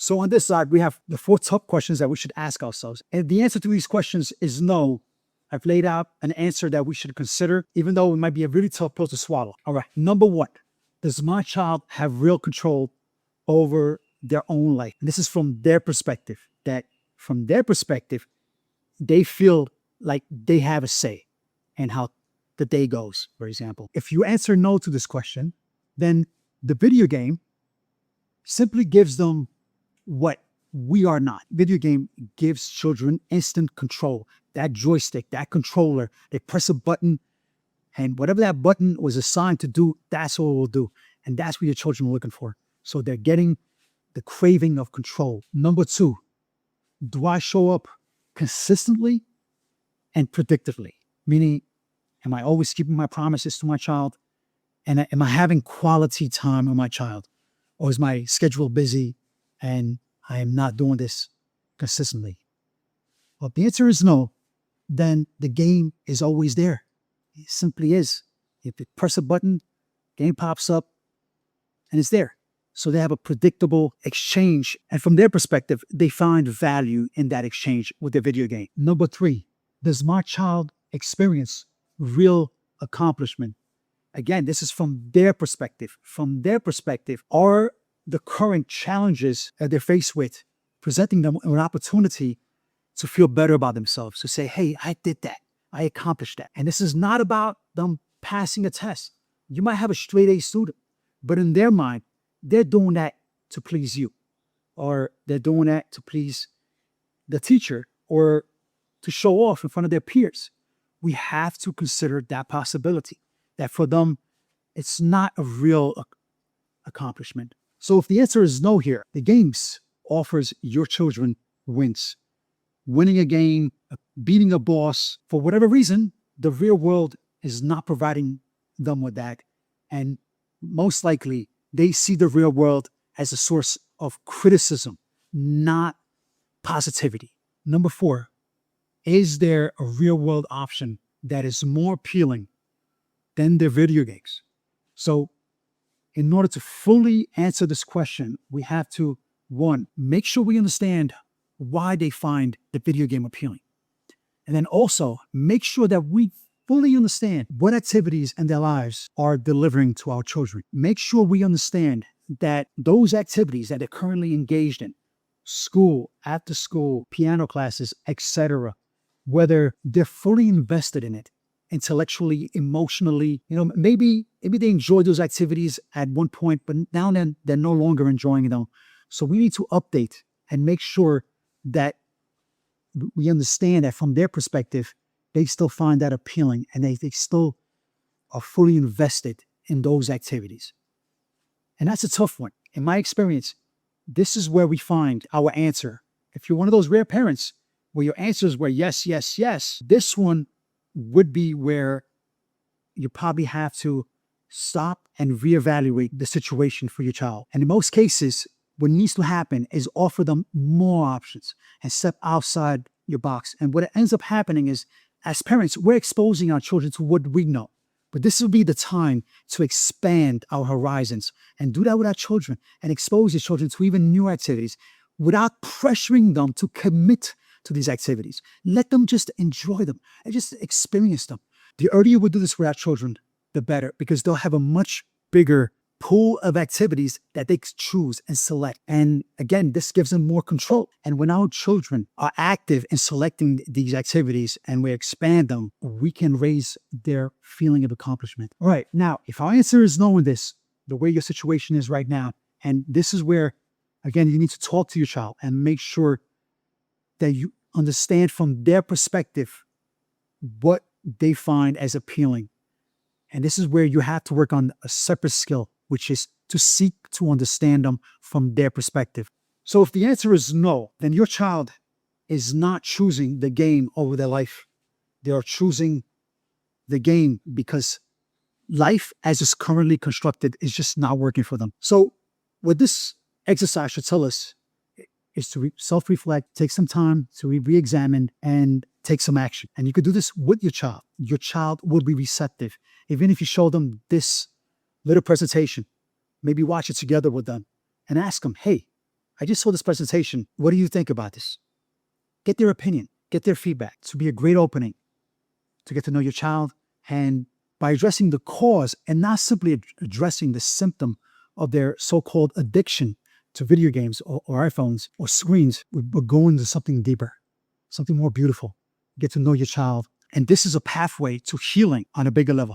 So on this side, we have the 4 tough questions that we should ask ourselves. And the answer to these questions is no. I've laid out an answer that we should consider, even though it might be a really tough pill to swallow. All right. Number 1, does my child have real control over their own life? And this is from their perspective, that from their perspective, they feel like they have a say in how the day goes, for example. If you answer no to this question, then the video game simply gives them what we are not. Video game gives children instant control. That joystick, that controller, they press a button, and whatever that button was assigned to do, that's what it will do. And that's what your children are looking for. So they're getting the craving of control. Number 2, do I show up consistently and predictably? Meaning, am I always keeping my promises to my child? And am I having quality time with my child? Or is my schedule busy and I am not doing this consistently? Well, if the answer is no, then the game is always there. It simply is. If you press a button, game pops up and it's there. So they have a predictable exchange. And from their perspective, they find value in that exchange with their video game. Number 3, does my child experience real accomplishment? Again, this is from their perspective. From their perspective, are the current challenges that they're faced with presenting them an opportunity to feel better about themselves, to say, hey, I did that. I accomplished that. And this is not about them passing a test. You might have a straight A student, but in their mind, they're doing that to please you, or they're doing that to please the teacher, or to show off in front of their peers. We have to consider that possibility, that for them, it's not a real accomplishment. So if the answer is no here, the games offers your children wins. Winning a game, beating a boss, for whatever reason, the real world is not providing them with that. And most likely, they see the real world as a source of criticism, not positivity. Number 4, is there a real world option that is more appealing than their video games? So in order to fully answer this question, we have to, 1, make sure we understand why they find the video game appealing. And then also make sure that we fully understand what activities in their lives are delivering to our children. Make sure we understand that those activities that they're currently engaged in, school, after school, piano classes, etc., whether they're fully invested in it, intellectually, emotionally, maybe they enjoyed those activities at one point, but now then they're no longer enjoying them. So we need to update and make sure that we understand that from their perspective, they still find that appealing and they still are fully invested in those activities. And that's a tough one. In my experience, this is where we find our answer. If you're one of those rare parents where your answers were yes, yes, yes, this one would be where you probably have to stop and reevaluate the situation for your child. And in most cases, what needs to happen is offer them more options and step outside your box. And what ends up happening is, as parents, we're exposing our children to what we know. But this will be the time to expand our horizons and do that with our children and expose your children to even new activities without pressuring them to commit to these activities. Let them just enjoy them and just experience them. The earlier we do this with our children, the better, because they'll have a much bigger pool of activities that they choose and select. And again, this gives them more control. And when our children are active in selecting these activities and we expand them, we can raise their feeling of accomplishment. All right, now, if our answer is no in this, the way your situation is right now, and this is where, again, you need to talk to your child and make sure that you understand from their perspective what they find as appealing. And this is where you have to work on a separate skill, which is to seek to understand them from their perspective. So if the answer is no, then your child is not choosing the game over their life. They are choosing the game because life as it's currently constructed is just not working for them. So what this exercise should tell us is to self-reflect, take some time to re-examine and take some action. And you could do this with your child. Your child will be receptive. Even if you show them this little presentation, maybe watch it together with them and ask them, hey, I just saw this presentation. What do you think about this? Get their opinion, get their feedback. This would be a great opening to get to know your child. And by addressing the cause and not simply addressing the symptom of their so-called addiction to video games or iPhones or screens, we're going to something deeper, something more beautiful. Get to know your child. And this is a pathway to healing on a bigger level.